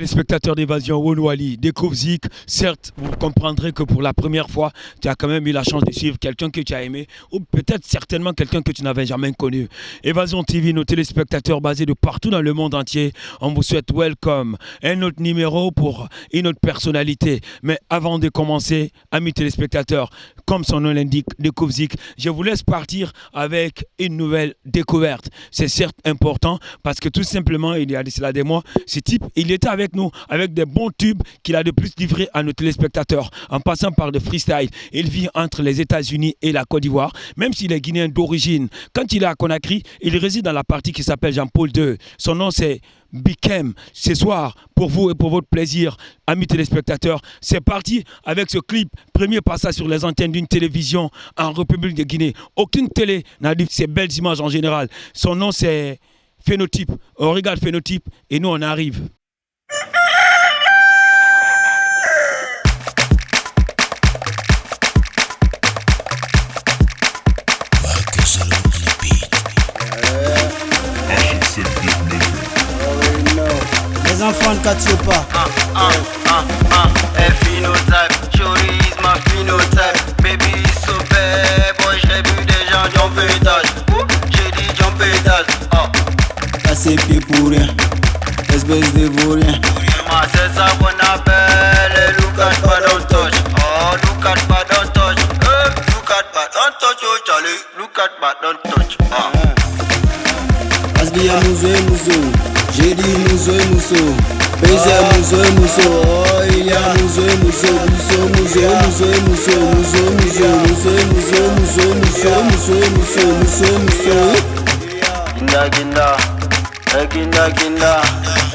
téléspectateurs d'Évasion, Wonwali, découvre Zik. Certes, vous comprendrez que pour la première fois, tu as quand même eu la chance de suivre quelqu'un que tu as aimé, ou peut-être certainement quelqu'un que tu n'avais jamais connu. Évasion TV, nos téléspectateurs basés de partout dans le monde entier, on vous souhaite welcome. Un autre numéro pour une autre personnalité. Mais avant de commencer, amis téléspectateurs, comme son nom l'indique, découvre Zik, je vous laisse partir avec une nouvelle découverte. C'est certes important parce que tout simplement, il y a de cela des mois, ce type, il était avec nous, avec des bons tubes qu'il a de plus livrés à nos téléspectateurs, en passant par de freestyle. Il vit entre les États-Unis et la Côte d'Ivoire, même s'il est guinéen d'origine. Quand il est à Conakry, il réside dans la partie qui s'appelle Jean-Paul II. Son nom, c'est Bikem. Ce soir, pour vous et pour votre plaisir, amis téléspectateurs, c'est parti avec ce clip. Premier passage sur les antennes d'une télévision en République de Guinée. Aucune télé n'a dit ces belles images en général. Son nom, c'est Phénotype. On regarde Phénotype et nous, on arrive. Les enfants ne catchent pas. Phénotype, Jory is my phenotype. Baby is so bad, boy, j'ai vu des gens jumper étage. J'ai dit jumper étage. Assez pieds pour rien, espèce de vaurien. C'est ça qu'on appelle look at pas don't touch. Oh, look at pas don't touch. Look at pas don't touch, oh Charlie. Look at pas don't touch. Parce qu'il y a mousso, j'ai dit mousso. Baiser mousso, oh il y a mousso. Kinda,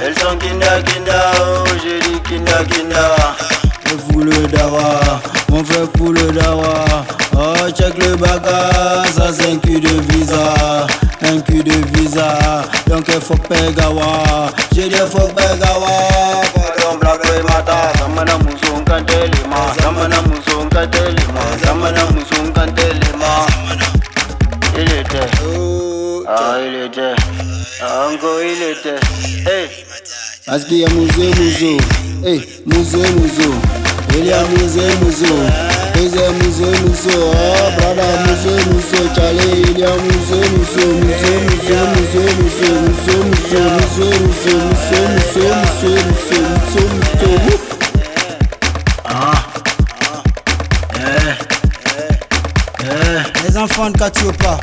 elles sont kinda, oh j'ai dit kinda. Fou le dawa, mon frère fou le dawa. Oh check le bagage, ça c'est un cul de visa. Donc il faut pegawa, j'ai dit faut pegawa. Pardon blague et mata, samana mouson kantelima. Il était, encore il était, hey. Parce qu'il y a mousso, hey, mousso. Il y a mousso, baiser mousso, oh brada mousso, Charlie, il y a mousso. Les enfants ne catchent pas.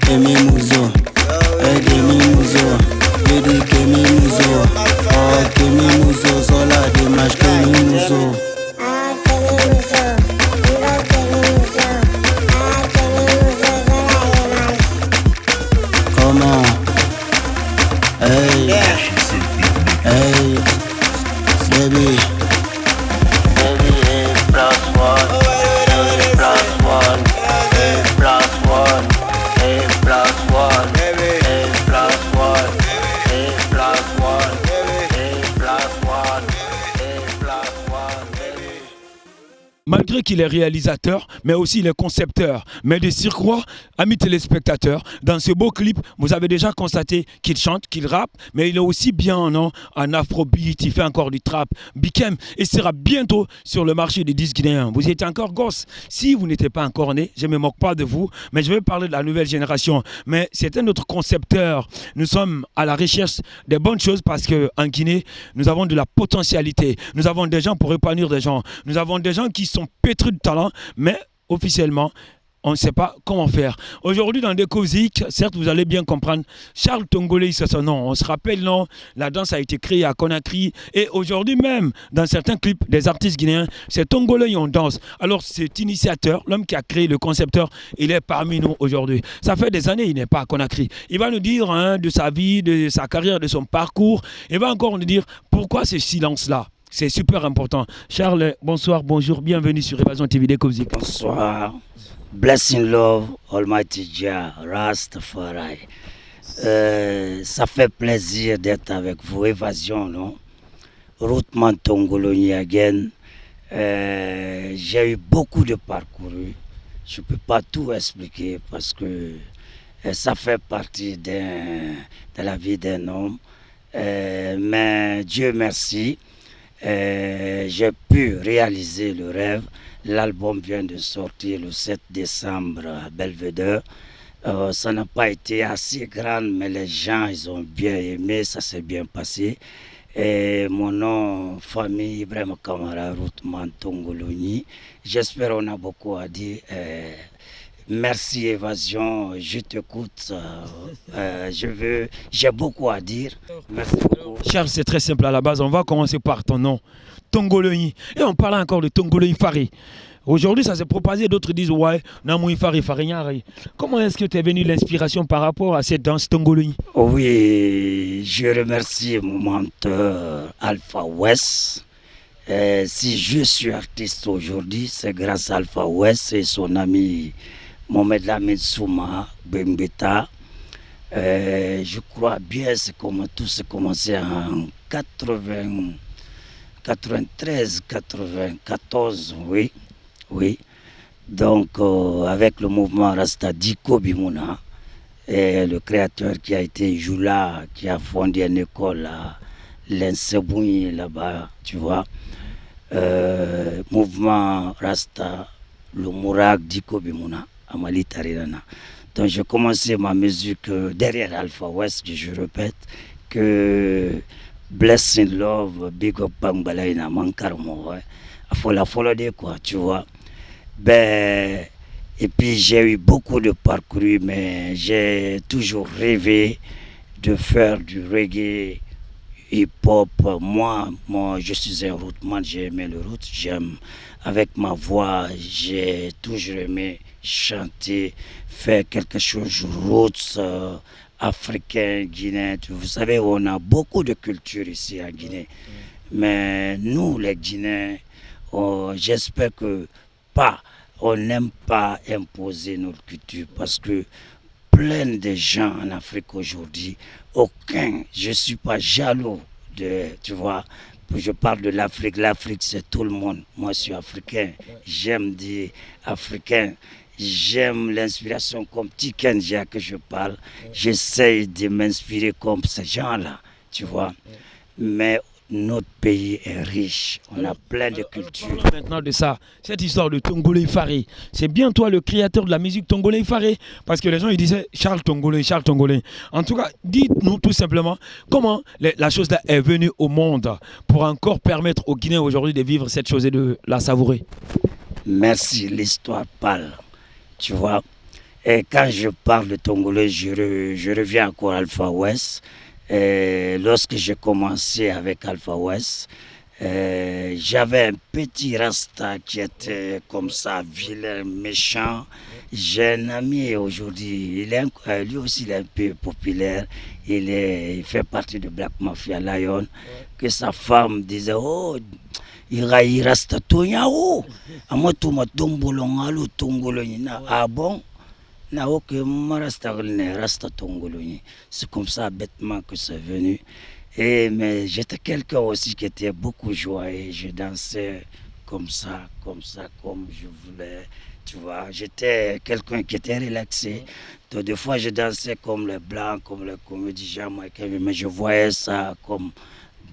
Kemi Muzo, j'ai dit Kemi Muzo, oh Kemi Muzo, sur la démarche Kemi Muzo. Comment? Hey, baby. Malgré qu'il est réalisateur, mais aussi il est concepteur. Mais de surcroît, amis téléspectateurs, dans ce beau clip, vous avez déjà constaté qu'il chante, qu'il rappe, mais il est aussi bien en afrobeat, il fait encore du trap. Bikem, il sera bientôt sur le marché des disques guinéens. Vous étiez encore gosse. Si vous n'étiez pas encore né, je ne me moque pas de vous, mais je vais parler de la nouvelle génération. Mais c'est un autre concepteur. Nous sommes à la recherche des bonnes choses parce qu'en Guinée, nous avons de la potentialité. Nous avons des gens pour épanouir des gens. Nous avons des gens qui sont pétris de talent, mais officiellement, on ne sait pas comment faire. Aujourd'hui, dans Découvre Zik, certes, vous allez bien comprendre, Charles Tongolei, c'est son nom. On se rappelle, non, la danse a été créée à Conakry. Et aujourd'hui même, dans certains clips des artistes guinéens, c'est Tongolei on danse. Alors, cet initiateur, l'homme qui a créé le concepteur, il est parmi nous aujourd'hui. Ça fait des années, il n'est pas à Conakry. Il va nous dire de sa vie, de sa carrière, de son parcours. Il va encore nous dire pourquoi ce silence-là. C'est super important. Charles, bonsoir, bonjour, bienvenue sur Évasion TV Découvre Zik. Bonsoir. Blessing love, Almighty Jah, Rastafari. Ça fait plaisir d'être avec vous, Évasion, non? Routement Tongoloni again. J'ai eu beaucoup de parcours. Je ne peux pas tout expliquer parce que Ça fait partie de la vie d'un homme. Mais Dieu merci, j'ai pu réaliser le rêve. L'album vient de sortir le 7 décembre à Belvedere. Ça n'a pas été assez grand, mais les gens, ils ont bien aimé, ça s'est bien passé. Et mon nom, famille, Ibrahim Kamara, Routman Tongoloni. J'espère qu'on a beaucoup à dire. Merci Évasion, je t'écoute. J'ai beaucoup à dire. Merci beaucoup. Charles, c'est très simple à la base. On va commencer par ton nom, Tongoloni. Et on parle encore de Tongoloni Fari. Aujourd'hui, ça s'est propagé. D'autres disent ouais, Namoui Fari Farignari. Comment est-ce que tu es venu l'inspiration par rapport à cette danse Tongoloni? Oui, je remercie mon mentor Alpha West. Si je suis artiste aujourd'hui, c'est grâce à Alpha West et son ami Mohamed Lamine Souma Bembeta. Je crois bien que tout s'est commencé en 93, 94, oui. Donc, avec le mouvement Rasta Diko Bimouna, et le créateur qui a été Joula, qui a fondé une école à l'Insebouni là-bas, tu vois. Mouvement Rasta, le Mourak Diko Bimouna, à Mali Tarirana. Donc, j'ai commencé ma musique derrière Alpha West, je répète, que Blessing Love, Big Up Bangbalayna, Mankarmo, la folie de quoi, tu vois. Ben, et puis j'ai eu beaucoup de parcours, mais j'ai toujours rêvé de faire du reggae, hip-hop. Moi, je suis un rootman, j'ai aimé le root, j'aime avec ma voix, j'ai toujours aimé chanter, faire quelque chose roots, africain, guinéen. Vous savez, on a beaucoup de culture ici en Guinée, mais nous, les Guinéens, j'espère que on n'aime pas imposer notre culture parce que plein de gens en Afrique aujourd'hui, je ne suis pas jaloux tu vois, je parle de l'Afrique, l'Afrique c'est tout le monde, moi je suis africain, j'aime dire africain, j'aime l'inspiration comme Tikenja que je parle, j'essaye de m'inspirer comme ces gens-là, tu vois, mais notre pays est riche, on a plein de cultures. Parlons maintenant de ça, cette histoire de Tongolei Fari. C'est bien toi le créateur de la musique Tongolei Fari? Parce que les gens ils disaient Charles Tongolei, Charles Tongolei. En tout cas, dites-nous tout simplement comment la chose là est venue au monde pour encore permettre aux Guinéens aujourd'hui de vivre cette chose et de la savourer. Merci, l'histoire parle, tu vois. Et quand je parle de Tongolei, je reviens encore à Alpha West. Et lorsque j'ai commencé avec Alpha West, j'avais un petit rasta qui était comme ça, vilain, méchant. J'ai un ami aujourd'hui, lui aussi il est un peu populaire, il fait partie de Black Mafia Lion, que sa femme disait, oh, il rasta Tonyao, moi tout ma tombolongalo tongolonina, ah bon? C'est comme ça bêtement que c'est venu. Mais j'étais quelqu'un aussi qui était beaucoup joyeux. Je dansais comme ça, comme je voulais. Tu vois, j'étais quelqu'un qui était relaxé. Donc, des fois, je dansais comme les Blancs, comme les comédies jamaïcaines, mais je voyais ça comme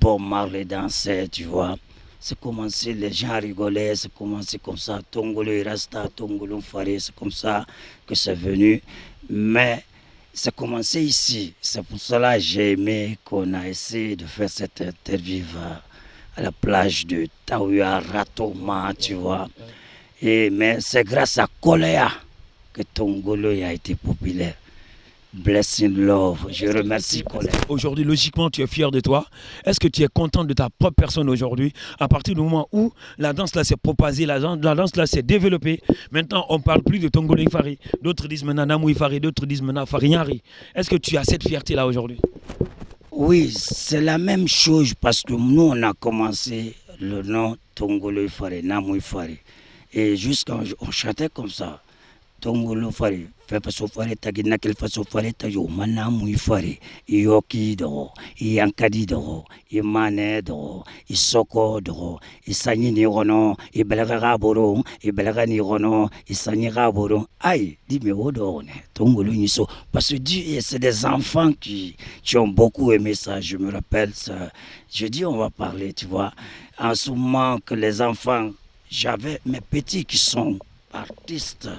Bob Marley dansait, tu vois. C'est commencé, les gens rigolaient, c'est commencé comme ça, Tongolo Rasta, Tongolo Fari, c'est comme ça que c'est venu. Mais c'est commencé ici. C'est pour cela que j'ai aimé qu'on a essayé de faire cette interview à la plage de Taouya, Ratoma, tu vois. Mais c'est grâce à Koléa que Tongolo a été populaire. Blessing Love, je remercie Colin. Aujourd'hui, logiquement, tu es fier de toi. Est-ce que tu es content de ta propre personne aujourd'hui, à partir du moment où la danse là s'est propagée, la danse là s'est développée? Maintenant, on ne parle plus de Tongolei Fari. D'autres disent maintenant Namoui Fari, d'autres disent maintenant Farignari. Est-ce que tu as cette fierté là aujourd'hui? Oui, c'est la même chose parce que nous, on a commencé le nom Tongolei Fari, Namoui Fari. Et jusqu'à on chantait comme ça. Tongolo fare, fait pas fare, tagina quel façon fare, tayo, manam, oui fare, yoki do, yankadi do, imane do, isoko do, isani ni rono, ibelaga boro, ibelaga ni rono, isani boro. Aïe, dis-moi, odorne, tongolo niso. Parce que c'est des enfants qui ont beaucoup aimé ça, je me rappelle ça. Je dis, on va parler, tu vois. En ce moment que les enfants, j'avais mes petits qui sont artistes,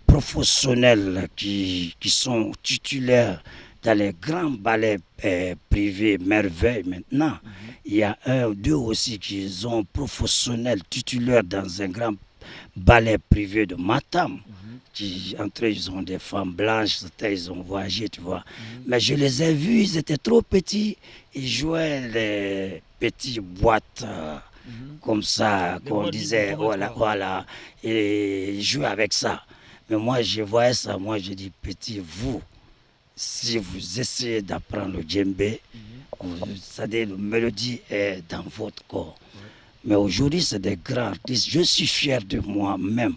professionnels qui sont titulaires dans les grands ballets privés, merveille maintenant. Il y a un ou deux aussi qui sont professionnels titulaires dans un grand ballet privé de Matam. Qui, entre eux, ils ont des femmes blanches, ils ont voyagé, tu vois. Mais je les ai vus, ils étaient trop petits. Ils jouaient les petites boîtes comme ça, qu'on disait, voilà. Et ils jouaient avec ça. Mais moi, je voyais ça, moi, je dis, petit, vous, si vous essayez d'apprendre le djembé, vous savez, la mélodie est dans votre corps. Mais aujourd'hui, c'est des grands artistes. Je suis fier de moi-même.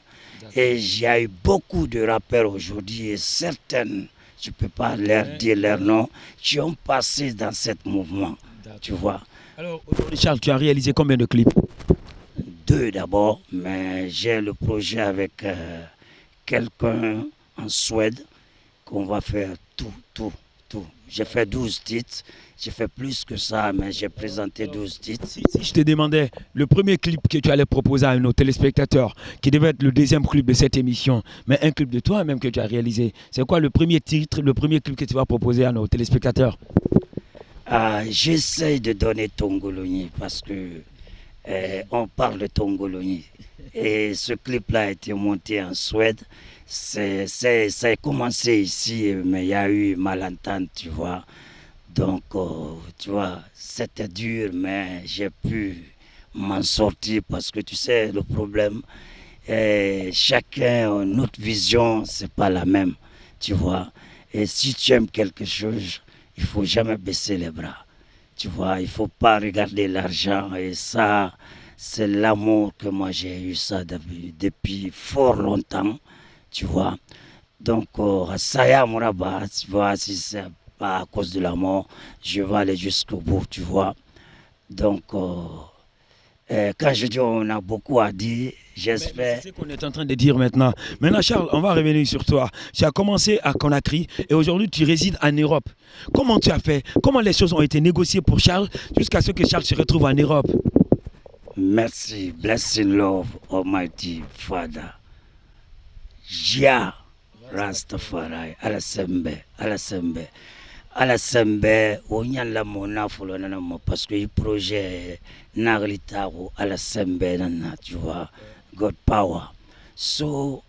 Et il y a eu beaucoup de rappeurs aujourd'hui, et certaines, je ne peux pas leur dire leur nom, qui ont passé dans ce mouvement, tu vois. Alors, aujourd'hui, Charles, tu as réalisé combien de clips? 2 d'abord, mais j'ai le projet avec quelqu'un en Suède qu'on va faire tout. J'ai fait 12 titres, j'ai fait plus que ça, mais j'ai présenté 12 titres. Si je te demandais le premier clip que tu allais proposer à nos téléspectateurs, qui devait être le deuxième clip de cette émission, mais un clip de toi-même que tu as réalisé, c'est quoi le premier titre, le premier clip que tu vas proposer à nos téléspectateurs? J'essaye de donner Tongoloni parce que on parle de Tongoloni. Et ce clip-là a été monté en Suède. Ça a commencé ici, mais il y a eu malentente, tu vois. Donc, tu vois, c'était dur, mais j'ai pu m'en sortir parce que tu sais, le problème, chacun, notre vision, c'est pas la même, tu vois. Et si tu aimes quelque chose, il faut jamais baisser les bras, tu vois. Il faut pas regarder l'argent et ça, c'est l'amour que moi j'ai eu ça depuis fort longtemps. Tu vois, donc Saya Mouraba, tu vois, si c'est pas à cause de la mort, je vais aller jusqu'au bout, tu vois. Donc, quand je dis on a beaucoup à dire, j'espère. C'est ce qu'on est en train de dire maintenant. Maintenant, Charles, on va revenir sur toi. Tu as commencé à Conakry et aujourd'hui tu résides en Europe. Comment tu as fait? Comment les choses ont été négociées pour Charles jusqu'à ce que Charles se retrouve en Europe? Merci, blessing love, Almighty Father. Jia Rastafari Alasembe Onyala Mona Folonana parce que le projet Naglitaro Alasembe Nana, tu vois, God Power. So,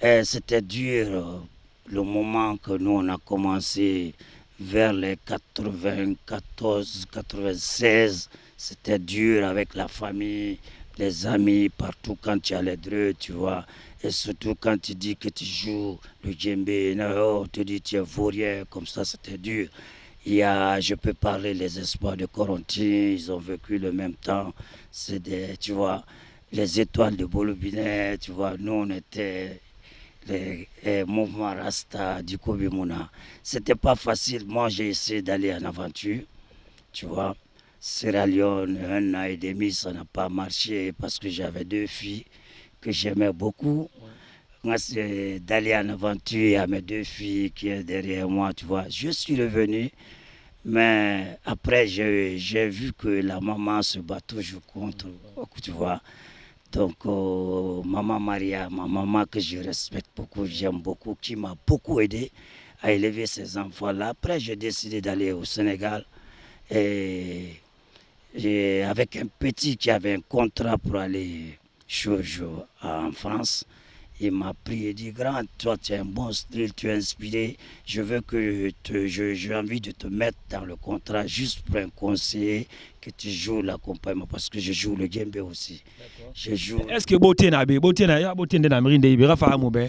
c'était dur le moment que nous on a commencé vers les 94, 96. C'était dur avec la famille, les amis, partout quand tu allais dreux, tu vois. Et surtout quand tu dis que tu joues le djembé, on te dit tu es vaurien, comme ça c'était dur. Je peux parler les espoirs de Corentin, ils ont vécu le même temps. C'est des, tu vois, les étoiles de Bolobinet, tu vois, nous on était les mouvements Rasta du Kobimouna. C'était pas facile, moi j'ai essayé d'aller en aventure, tu vois. Sierra Leone, 1 an et demi, ça n'a pas marché parce que j'avais 2 filles que j'aimais beaucoup. Moi, c'est d'aller en aventure, il y a mes 2 filles qui sont derrière moi, tu vois. Je suis revenu, mais après, j'ai vu que la maman se bat toujours contre, tu vois. Donc, maman Maria, ma maman que je respecte beaucoup, j'aime beaucoup, qui m'a beaucoup aidé à élever ces enfants-là. Après, j'ai décidé d'aller au Sénégal et avec un petit qui avait un contrat pour aller en France, il m'a pris et dit, grand, toi tu as un bon style, tu es inspiré, je veux que j'ai envie de te mettre dans le contrat juste pour un conseiller que tu joues l'accompagnement parce que je joue le djembé aussi. Je joue. Est-ce que beauté n'a pas beauté n'a beauté de la marine de Ibera Fahamoube?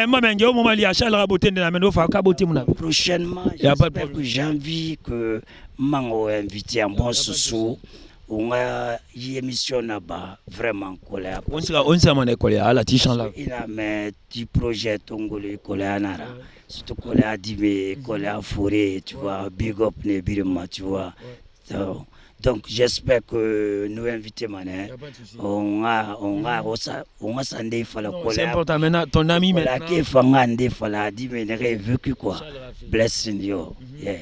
Moi, je au moment où il y a Charles beauté de la marine, beauté mon ami. Prochainement, j'espère que j'ai envie que Mango invité un bon sous on a une émission là-bas, vraiment, collé. On s'est mané collé à la tichan là. Il a mis du projet Tongolais collé à Nara. Surtout collé à Dibé, collé à Forêt, tu vois, Big Up Nebirima, tu vois. Donc j'espère que nous invitons Mané. On a sandé il fallait coller. C'est important maintenant, ton ami maintenant. Qui fangande il fallait dire mais vécu quoi. Blessing yo. Yeah.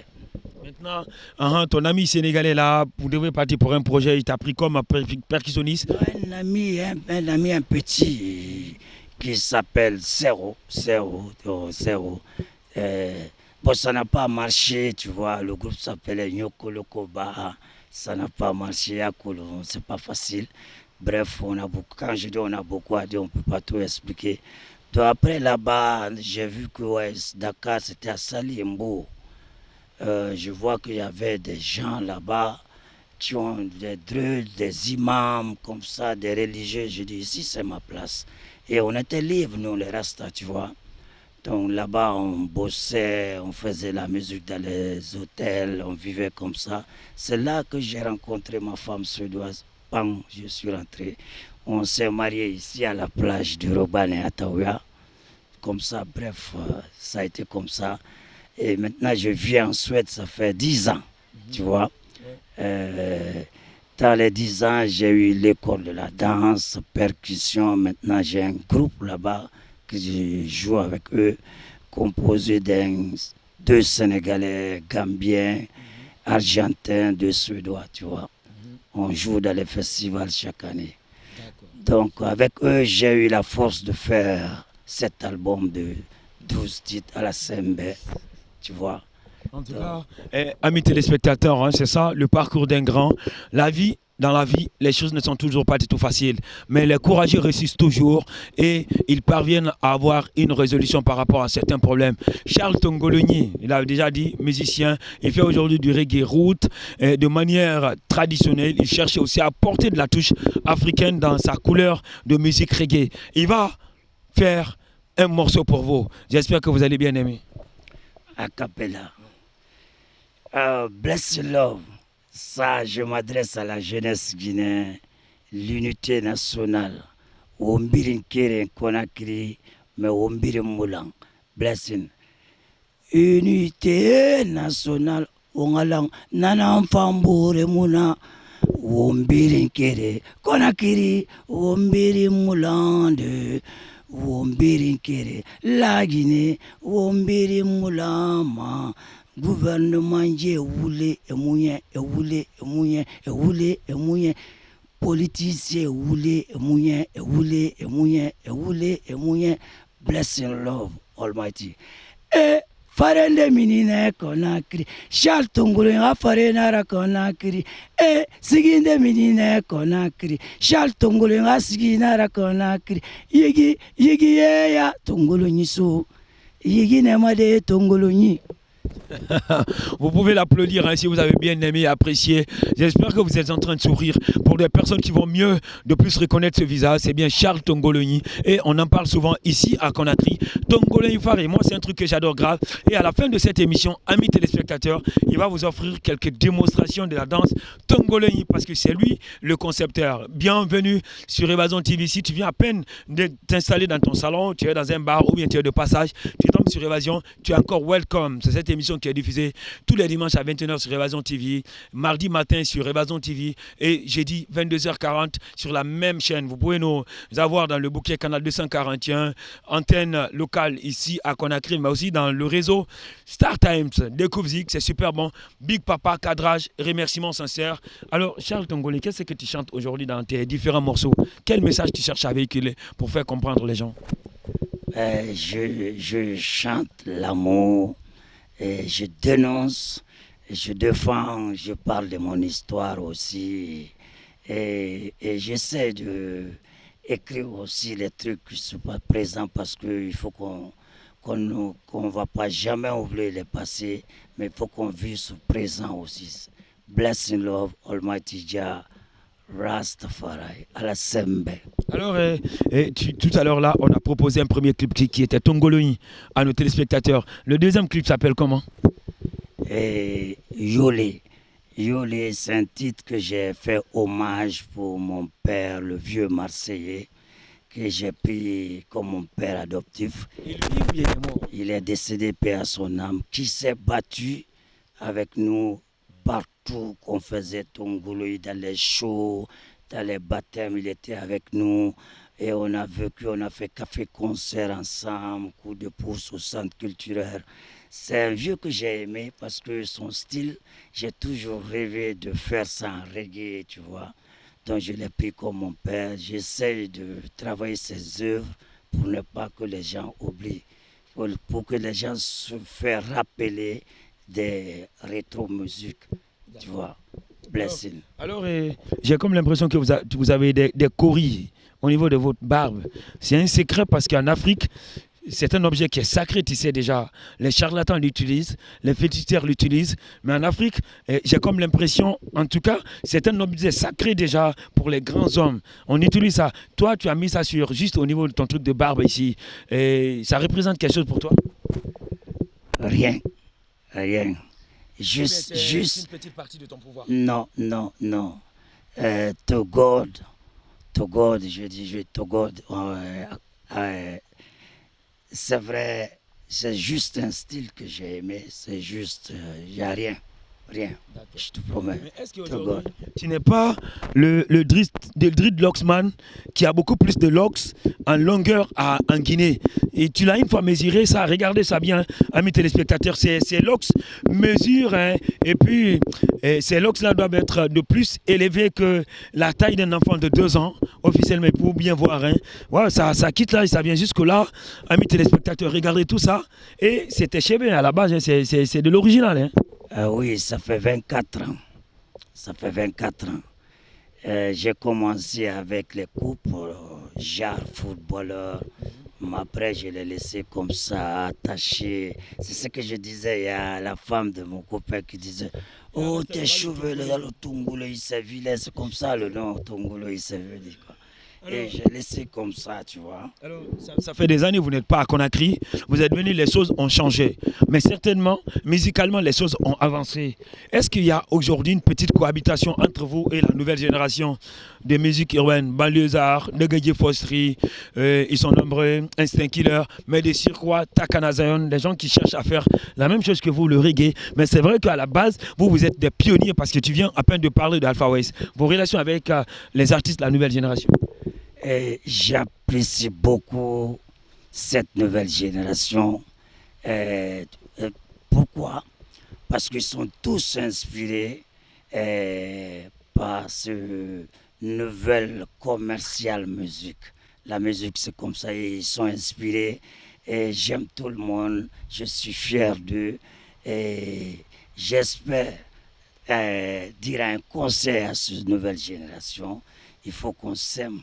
Maintenant, ton ami sénégalais là, vous devez partir pour un projet, il t'a pris comme percussionniste. Un ami un petit qui s'appelle Zéro. Bon, ça n'a pas marché, tu vois. Le groupe s'appelait Nyoko Lokoba. Ça n'a pas marché à Kolo, c'est pas facile. Bref, quand je dis on a beaucoup à dire, on ne peut pas tout expliquer. Donc après là-bas, j'ai vu que Dakar c'était à Salimbo. Je vois qu'il y avait des gens là-bas qui ont des drôles, des imams comme ça, des religieux. Je dis ici c'est ma place. Et on était libres, nous les Rastas, tu vois. Donc là-bas, on bossait, on faisait la musique dans les hôtels, on vivait comme ça. C'est là que j'ai rencontré ma femme suédoise. Bang, je suis rentré. On s'est marié ici à la plage du Robane à Taouya. Comme ça, bref, ça a été comme ça. Et maintenant, je vis en Suède, ça fait 10 ans, tu vois. Dans les 10 ans, j'ai eu l'école de la danse, percussion. Maintenant, j'ai un groupe là-bas que je joue avec eux, composé deux Sénégalais, Gambiens, Argentins, deux Suédois, tu vois. On joue dans les festivals chaque année. Donc avec eux, j'ai eu la force de faire cet album de 12 titres à la Sembe, tu vois. En tout cas, amis téléspectateurs, hein, c'est ça, le parcours d'un grand. Dans la vie, les choses ne sont toujours pas du tout faciles, mais les courageux réussissent toujours et ils parviennent à avoir une résolution par rapport à certains problèmes. Charles Tongologny, il a déjà dit, musicien, il fait aujourd'hui du reggae route de manière traditionnelle. Il cherche aussi à porter de la touche africaine dans sa couleur de musique reggae. Il va faire un morceau pour vous. J'espère que vous allez bien aimer. A cappella. Bless your love. Ça, je m'adresse à la jeunesse guinéenne, l'unité nationale. Ombirin Kere Konakri, mais Ombirin Moulang. Blessing. Unité nationale, Ongalang, Nanam Famboure Mouna. Ombirin Kere Konakri, Ombirin Moulang de. Ombirin Kere, la Guinée, Ombirin Moulama. Gouvernement est roulé et mouillé, politicien roulé et mouillé, blessing love Almighty. Et farende minine Conakry, Charles Tongologny a farenara Conakry, et siginde minine Conakry, Charles Tongologny a siginara Conakry, yigi ya Tongologny so, yigi nemade Tongologny. Vous pouvez l'applaudir hein, si vous avez bien aimé et apprécié. J'espère que vous êtes en train de sourire. Pour des personnes qui vont mieux de plus reconnaître ce visage, c'est bien Charles Tongologny. Et on en parle souvent ici à Conakry. Tongologny Faré, moi c'est un truc que j'adore grave. Et à la fin de cette émission, amis téléspectateurs, il va vous offrir quelques démonstrations de la danse Tongologny parce que c'est lui le concepteur. Bienvenue sur Évasion TV. Si tu viens à peine de t'installer dans ton salon, tu es dans un bar ou bien tu es de passage, tu tombes sur Évasion, tu es encore welcome. C'est cette émission qui est diffusée tous les dimanches à 21h sur Évasion TV, mardi matin sur Évasion TV et jeudi 22h40 sur la même chaîne. Vous pouvez nous avoir dans le bouquet canal 241, antenne locale ici à Conakry, mais aussi dans le réseau Star Times, Découvzik, c'est super bon. Big Papa, cadrage, remerciements sincères. Alors Charles Tongologny, qu'est-ce que tu chantes aujourd'hui dans tes différents morceaux? Quel message tu cherches à véhiculer pour faire comprendre les gens? Je chante l'amour. Et je dénonce, je défends, je parle de mon histoire aussi. Et j'essaie d'écrire aussi les trucs qui ne sont pas présents parce qu'il faut qu'on ne va pas jamais oublier le passé, mais il faut qu'on vive ce présent aussi. Blessing love, Almighty Jah, Rastafari, à la Sembe. Alors, tout à l'heure là, on a proposé un premier clip qui était Tongologny à nos téléspectateurs. Le deuxième clip s'appelle comment? Yolé. Yolé, c'est un titre que j'ai fait hommage pour mon père, le vieux Marseillais, que j'ai pris comme mon père adoptif. Et lui, il est mort. Il est décédé, paix à son âme, qui s'est battu avec nous partout qu'on faisait Tongolo, dans les shows, dans les baptêmes, il était avec nous. Et on a vécu, on a fait café-concert ensemble, coup de pouce au centre culturel. C'est un vieux que j'ai aimé parce que son style, j'ai toujours rêvé de faire ça en reggae, tu vois. Donc je l'ai pris comme mon père. J'essaie de travailler ses œuvres pour ne pas que les gens oublient, pour que les gens se fassent rappeler des rétro-musiques, tu vois. Blessing. Alors, j'ai comme l'impression que vous avez des coris au niveau de votre barbe. C'est un secret parce qu'en Afrique, c'est un objet qui est sacré, tu sais déjà. Les charlatans l'utilisent, les féticheurs l'utilisent. Mais en Afrique, j'ai comme l'impression, en tout cas, c'est un objet sacré déjà pour les grands hommes. On utilise ça. Toi, tu as mis ça sur juste au niveau de ton truc de barbe ici. Et ça représente quelque chose pour toi? Rien, rien. Juste, une petite partie de ton pouvoir. non, non, non. To God, je dis to God. C'est vrai, c'est juste un style que j'ai aimé. C'est juste, il n'y a rien, rien. Je te promets. Mais est-ce To qu'aujourd'hui, God. tu n'es pas le dreadlocksman qui a beaucoup plus de locks en longueur en Guinée? Et tu l'as une fois mesuré ça, regardez ça bien, amis téléspectateurs, ces locks mesurent, hein, et puis ces locks-là doivent être de plus élevés que la taille d'un enfant de 2 ans, officiellement, pour bien voir. Hein. Ouais, ça quitte là et ça vient jusque là, amis téléspectateurs, regardez tout ça. Et c'était chez à la base, hein, c'est de l'original. Hein. Oui, ça fait 24 ans. Ça fait 24 ans. J'ai commencé avec les coupes, genre footballeur. Mais après, je l'ai laissé comme ça, attaché. C'est ce que je disais. Il y a la femme de mon copain qui disait: oh, tes cheveux, là, le Tongolo, il s'est vilain. C'est comme ça le nom, Tongolo, il s'est vilain. Et j'ai laissé comme ça, tu vois. Alors, ça fait des années que vous n'êtes pas à Conakry. Vous êtes venu, les choses ont changé. Mais certainement, musicalement, les choses ont avancé. Est-ce qu'il y a aujourd'hui une petite cohabitation entre vous et la nouvelle génération de musique urbaine, banlieusard, Negedje Fostri, ils sont nombreux, Instinct Killer, mais des Cirquois, Takana Zion, des gens qui cherchent à faire la même chose que vous, le reggae. Mais c'est vrai qu'à la base, vous êtes des pionniers parce que tu viens à peine de parler d'Alpha Ways. Vos relations avec les artistes de la nouvelle génération. Et j'apprécie beaucoup cette nouvelle génération. Pourquoi? Parce qu'ils sont tous inspirés par ce nouvelle commerciale musique. La musique, c'est comme ça, ils sont inspirés. Et j'aime tout le monde, je suis fier d'eux. Et j'espère dire un conseil à cette nouvelle génération: il faut qu'on s'aime.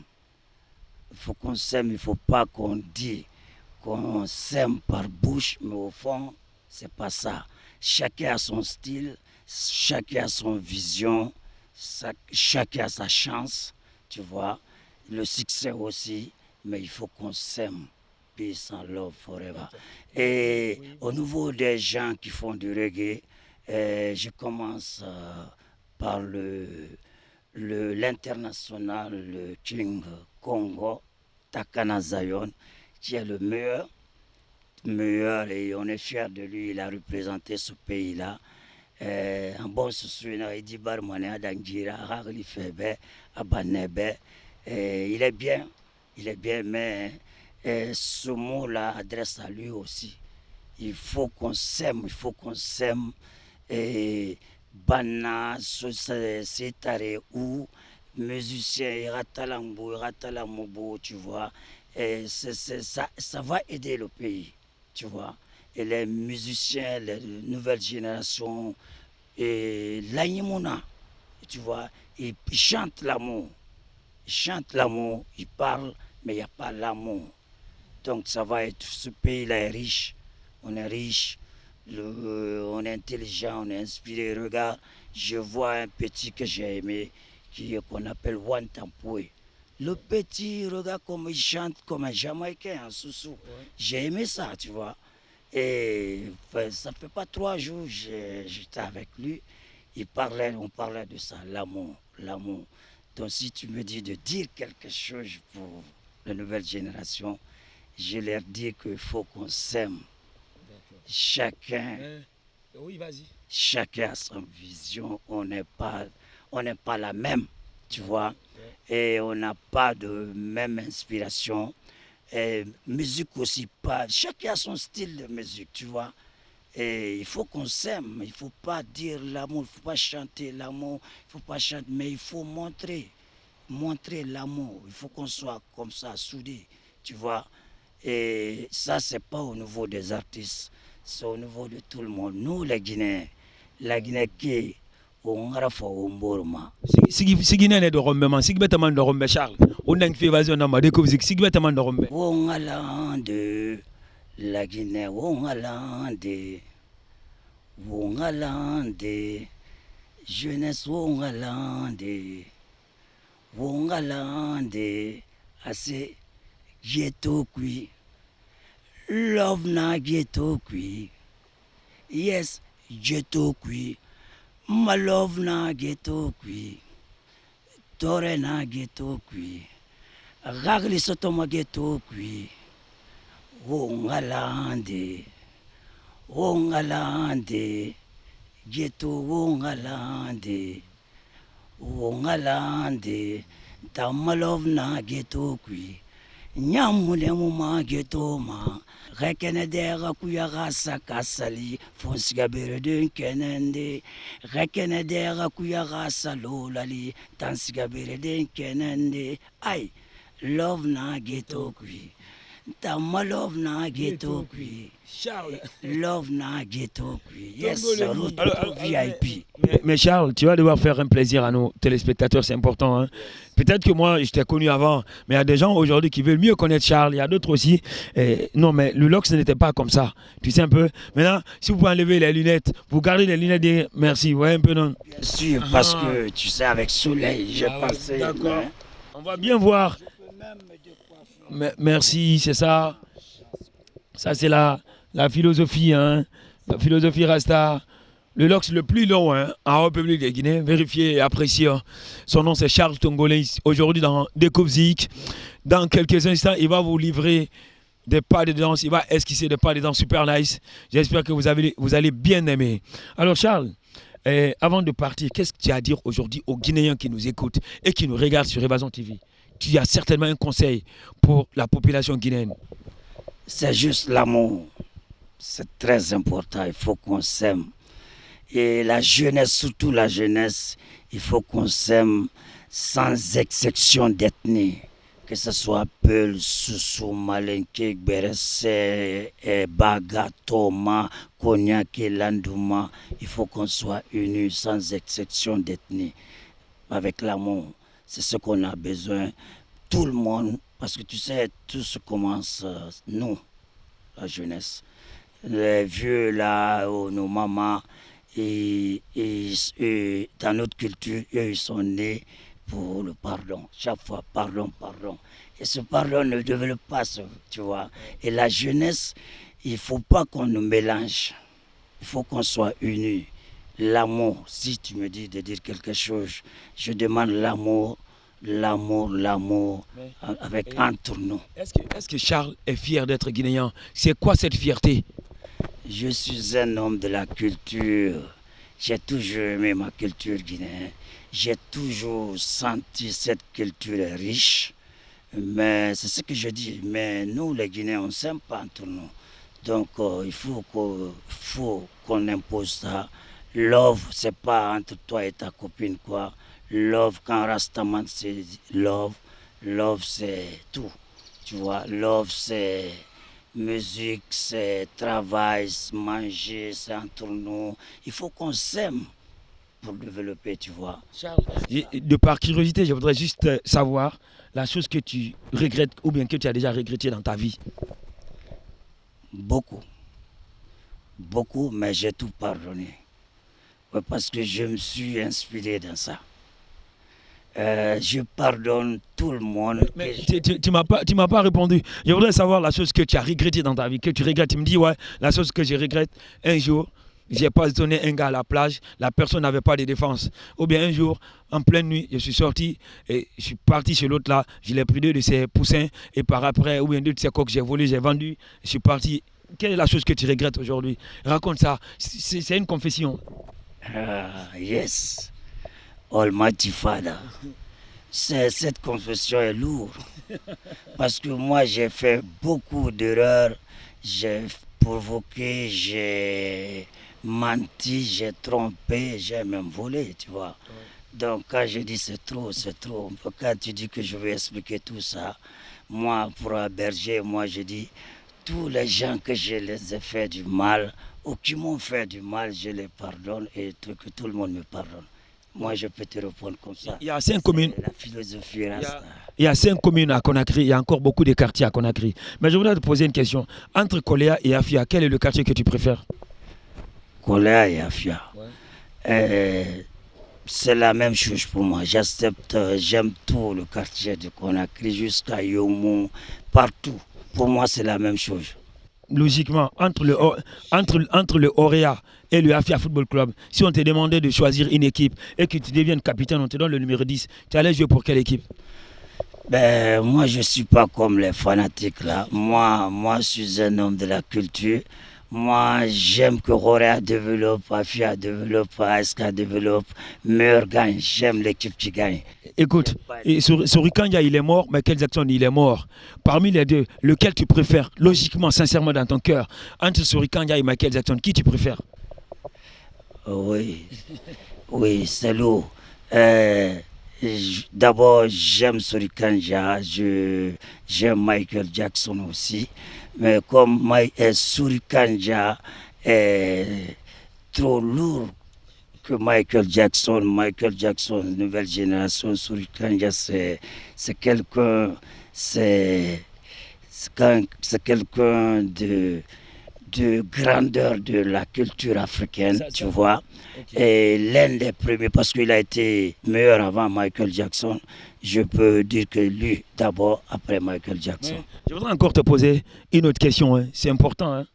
Il faut qu'on s'aime, il ne faut pas qu'on dise qu'on s'aime par bouche, mais au fond, c'est pas ça. Chacun a son style, chacun a son vision, chacun a sa chance, tu vois. Le succès aussi, mais il faut qu'on s'aime. Peace and love forever. Et au niveau des gens qui font du reggae, je commence par l'international, le King Congo, Takana Zion, qui est le meilleur, et on est fiers de lui. Il a représenté ce pays-là. Un bon souvenir, il dit Barmane Adangira, Harli Febe, Abanebe. Il est bien, mais ce mot-là adresse à lui aussi. Il faut qu'on s'aime, Et Bana, Setare ou musicien, Ratalamobo, tu vois. Et ça va aider le pays, tu vois. Et les musiciens, les nouvelles générations, et l'Aïmouna, tu vois, ils chantent l'amour. Ils chantent l'amour, ils parlent, mais il n'y a pas l'amour. Donc ça va être, ce pays-là est riche. On est riche, on est intelligent, on est inspiré. Regarde, je vois un petit que j'ai aimé, qu'on appelle Wantampoué. Le petit, regarde comme il chante comme un Jamaïcain en sous-sous. Ouais. J'ai aimé ça, tu vois. Et ça ne fait pas 3 jours, j'étais avec lui. on parlait de ça, l'amour, l'amour. Donc si tu me dis de dire quelque chose pour la nouvelle génération, je leur dis qu'il faut qu'on s'aime. Chacun, Oui, vas-y. chacun a sa vision, on n'est pas la même, tu vois, et on n'a pas de même inspiration. Et musique aussi pas, chacun a son style de musique, tu vois. Et il faut qu'on s'aime, il ne faut pas dire l'amour, il ne faut pas chanter l'amour, il faut pas chanter, mais il faut montrer l'amour. Il faut qu'on soit comme ça, soudés, tu vois. Et ça, c'est pas au niveau des artistes, c'est au niveau de tout le monde. Nous, les Guinéens, la Guinée qui on a fait un borma. Sigi nene de rombe man, sigi betaman de rombe Charles. On a fait évasion dans ma découverte, sigi betaman de rombe. On a lande, la Guinée, on a lande, jeunesse, on a lande, assez ghetto qui, love na ghetto qui, yes, ghetto qui, my love na ghetto qui, tore na ghetto qui, ragli soto ma ghetto qui, wongalande, ghetto wongalande, ta my love na ghetto qui, nyamule muma ghetto ma, rekene dera kuyaga sakasali, fonsiga beredun kenende, rekene dera kuyaga salolali, tansiga beredun kenende, ay, love na ghetto qui. My love na ghetto qui. Charles. Love na ghetto qui. Yes, route VIP. Mais Charles, tu vas devoir faire un plaisir à nos téléspectateurs, c'est important. Hein. Peut-être que moi, je t'ai connu avant, mais il y a des gens aujourd'hui qui veulent mieux connaître Charles. Il y a d'autres aussi. Non, mais le Lox n'était pas comme ça. Tu sais un peu. Maintenant, si vous pouvez enlever les lunettes, vous gardez les lunettes et merci. Ouais, un peu non. Bien sûr, parce que tu sais, avec Soleil, j'ai passé. D'accord. On va bien voir. Merci, c'est ça. Ça, c'est la philosophie. Hein. La philosophie Rasta. Le Lox le plus long hein, en République de Guinée. Vérifiez et appréciez. Hein. Son nom, c'est Charles Tongolais. Aujourd'hui, dans Découvzik. Dans quelques instants, il va vous livrer des pas de danse. Il va esquisser des pas de danse super nice. J'espère que vous allez bien aimer. Alors, Charles, avant de partir, qu'est-ce que tu as à dire aujourd'hui aux Guinéens qui nous écoutent et qui nous regardent sur Évasion TV? Tu as certainement un conseil pour la population guinéenne. C'est juste l'amour. C'est très important. Il faut qu'on s'aime. Et la jeunesse, surtout la jeunesse, il faut qu'on s'aime sans exception d'ethnie. Que ce soit Peul, Soussou, Malinké, Beressé, Baga, Toma, Konyake, Landouma. Il faut qu'on soit unis sans exception d'ethnie. Avec l'amour. C'est ce qu'on a besoin, tout le monde, parce que tu sais, tout se commence, nous, la jeunesse. Les vieux là, nos mamans, et dans notre culture, eux, ils sont nés pour le pardon. Chaque fois, pardon. Et ce pardon ne développe pas, tu vois. Et la jeunesse, il ne faut pas qu'on nous mélange. Il faut qu'on soit unis. L'amour, si tu me dis de dire quelque chose, je demande l'amour entre nous. Est-ce que Charles est fier d'être guinéen? C'est quoi cette fierté? Je suis un homme de la culture. J'ai toujours aimé ma culture guinéenne. J'ai toujours senti cette culture riche. Mais c'est ce que je dis. Mais nous, les Guinéens, on ne s'aime pas entre nous. Donc, il faut qu'on impose ça. Love, c'est pas entre toi et ta copine, quoi. Love, quand Rastaman c'est love, love c'est tout. Tu vois, love c'est musique, c'est travail, c'est manger, c'est entre nous. Il faut qu'on s'aime pour développer, tu vois. Charles, de par curiosité, je voudrais juste savoir la chose que tu regrettes ou bien que tu as déjà regretté dans ta vie. Beaucoup, mais j'ai tout pardonné. Ouais, parce que je me suis inspiré dans ça. Je pardonne tout le monde. Mais tu m'as pas répondu. Je voudrais savoir la chose que tu as regrettée dans ta vie, que tu regrettes. Tu me dis, ouais, la chose que je regrette un jour, j'ai pas donné un gars à la plage, la personne n'avait pas de défense. Ou bien un jour, en pleine nuit, je suis sorti et je suis parti chez l'autre là, je l'ai pris 2 de ses poussins et par après, ou bien 2 de ses coques, j'ai volé, j'ai vendu, je suis parti. Quelle est la chose que tu regrettes aujourd'hui? Raconte ça, c'est une confession. Yes, Almighty Father. Cette confession est lourde. Parce que moi, j'ai fait beaucoup d'erreurs. J'ai provoqué, j'ai menti, j'ai trompé, j'ai même volé, tu vois. Donc, quand je dis c'est trop, c'est trop. Quand tu dis que je vais expliquer tout ça, moi, pour un berger, moi, je dis, tous les gens que je les ai fait du mal, ou qui m'ont fait du mal, je les pardonne et que tout le monde me pardonne. Moi, je peux te répondre comme ça. Il y a 5 communes. La philosophie reste. Il y a 5 communes à Conakry, il y a encore beaucoup de quartiers à Conakry. Mais je voudrais te poser une question. Entre Koléa et Afia, quel est le quartier que tu préfères? Koléa et Afia. C'est la même chose pour moi. J'accepte, j'aime tout le quartier de Conakry jusqu'à Yomou, partout. Pour moi, c'est la même chose. Logiquement, entre le Orea et le Afia Football Club, si on te demandait de choisir une équipe et que tu deviennes capitaine, on te donne le numéro 10, tu allais jouer pour quelle équipe? Ben, moi, je ne suis pas comme les fanatiques là. Moi, je suis un homme de la culture. Moi, j'aime que Orea développe, Afia développe, ASK développe, meilleur gagne. J'aime l'équipe qui gagne. Écoute, Sorikanja, il est mort, Michael Jackson, il est mort. Parmi les deux, lequel tu préfères, logiquement, sincèrement, dans ton cœur, entre Sorikanja et Michael Jackson, qui tu préfères? Oui, c'est lourd. D'abord, j'aime Sorikanja, j'aime Michael Jackson aussi. Mais comme Sorikanja est trop lourd que Michael Jackson, nouvelle génération, Sorikanja, c'est quelqu'un, c'est quelqu'un de grandeur de la culture africaine, tu vois. Okay. Et l'un des premiers, parce qu'il a été meilleur avant Michael Jackson, je peux dire que lui d'abord, après Michael Jackson. Mais je voudrais encore te poser une autre question, hein. C'est important. Hein.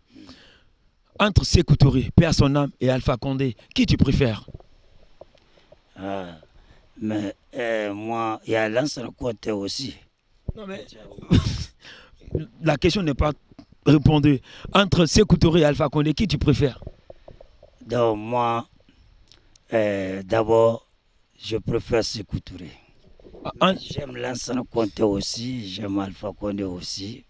Entre Sékou Touré, paix à son âme, et Alpha Condé, qui tu préfères? Mais moi, il y a Lansana Conté aussi. Non mais, la question n'est pas répondue. Entre Sékou Touré et Alpha Condé, qui tu préfères? Donc moi, d'abord, je préfère Sékou Touré. J'aime Lansana Conté aussi, j'aime Alpha Condé aussi.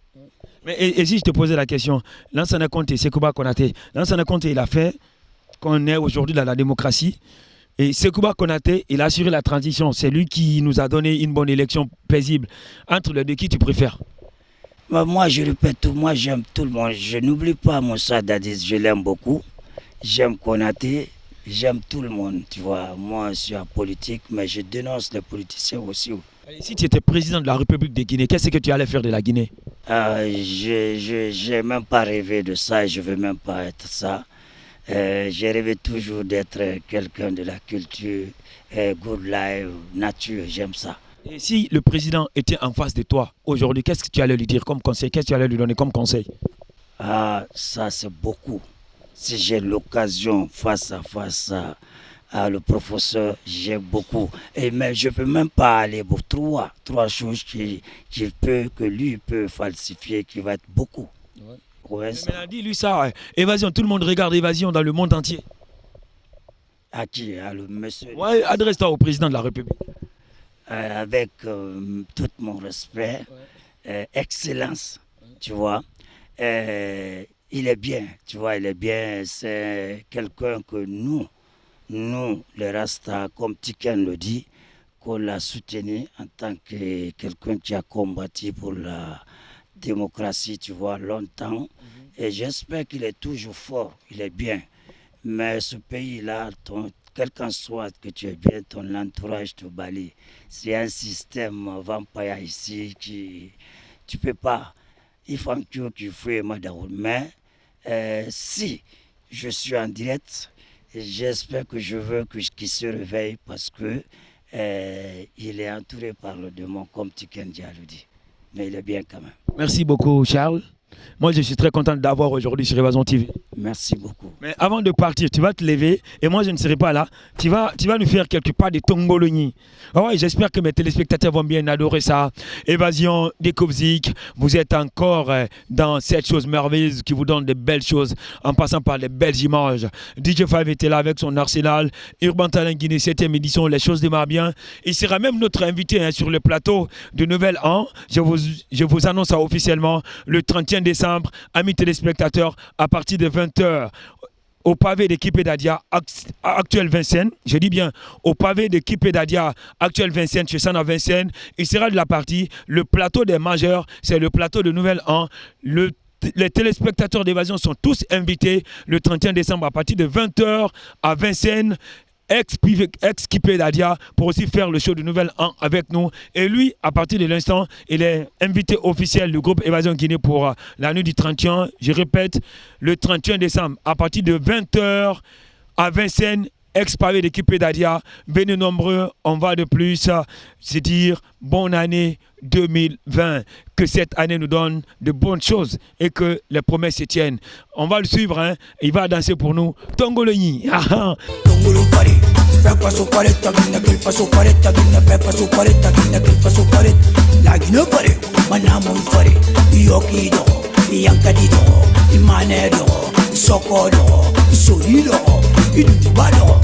Mais et si je te posais la question, Lansana Conté, Sekouba Konaté, Lansana Conté, il a fait qu'on est aujourd'hui dans la démocratie. Et Sekouba Konaté, il a assuré la transition. C'est lui qui nous a donné une bonne élection paisible. Entre les deux, qui tu préfères? Moi, je répète tout, moi j'aime tout le monde. Je n'oublie pas Moussa Dadis, je l'aime beaucoup. J'aime Konaté, j'aime tout le monde, tu vois. Moi, je suis en politique, mais je dénonce les politiciens aussi. Si tu étais président de la République de Guinée, qu'est-ce que tu allais faire de la Guinée? Je n'ai même pas rêvé de ça, je ne veux même pas être ça. J'ai rêvé toujours d'être quelqu'un de la culture, good life, nature, j'aime ça. Et si le président était en face de toi aujourd'hui, qu'est-ce que tu allais lui dire comme conseil? Qu'est-ce que tu allais lui donner comme conseil? Ça c'est beaucoup. Si j'ai l'occasion face à face à le professeur, j'ai beaucoup. Mais je ne peux même pas aller pour trois choses que lui peut falsifier, qui va être beaucoup. Ouais, mais dis lui ça, Évasion, tout le monde regarde Évasion dans le monde entier. À qui? À le monsieur? Ouais, adresse-toi au président de la République. Avec tout mon respect, excellence, tu vois. Il est bien, tu vois, il est bien. C'est quelqu'un que nous, les Rasta, comme Tiken le dit, qu'on l'a soutenu en tant que quelqu'un qui a combattu pour la démocratie, tu vois, longtemps. Et j'espère qu'il est toujours fort, il est bien. Mais ce pays-là, quel qu'en soit que tu es bien, ton entourage te balaye. C'est un système vampire ici qui tu peux pas. Il faut que tu fasses madame. Mais si je suis en direct, j'espère que je veux qu'il se réveille parce que il est entouré par le démon, comme Tiken Dia le dit. Mais il est bien quand même. Merci beaucoup, Charles. Moi, je suis très content d'avoir aujourd'hui sur Évasion TV. Merci beaucoup. Mais avant de partir, tu vas te lever et moi je ne serai pas là. Tu vas nous faire quelque part des tongoloni. Ah ouais, j'espère que mes téléspectateurs vont bien adorer ça. Évasion, Découvzik, vous êtes encore dans cette chose merveilleuse qui vous donne de belles choses en passant par de belles images. DJ Five était là avec son arsenal. Urban Talent Guinée, 7e édition, les choses démarrent bien. Il sera même notre invité sur le plateau de Nouvel An. Je vous annonce ça officiellement le 31 décembre. Amis téléspectateurs, à partir de 20h. Au pavé de Kipedadia, actuel Vincennes, je dis bien au pavé de Kipedadia, actuel Vincennes, chez Sana Vincennes, il sera de la partie, le plateau des majeurs, c'est le plateau de Nouvel An. Les téléspectateurs d'Évasion sont tous invités le 31 décembre à partir de 20h à Vincennes, ex-Kipedadia, pour aussi faire le show de Nouvel An avec nous. Et lui, à partir de l'instant, il est invité officiel du groupe Évasion Guinée pour la nuit du 31. Je répète, le 31 décembre, à partir de 20h à Vincennes, ex-pavé de Kipedadia. Venez nombreux, on va de plus. C'est dire bonne année 2020. Que cette année nous donne de bonnes choses et que les promesses se tiennent. On va le suivre, hein. Il va danser pour nous. Tongoloni. Tongolo pare, fais pas son pare, ta guine, qu'elle fasse son pare, ta guine, fais pas son pare, ta guine, qu'elle fasse son pare. La guine pare, manamo pare, yokido, yankadido, imanedo, sokodo, solido, idubalo.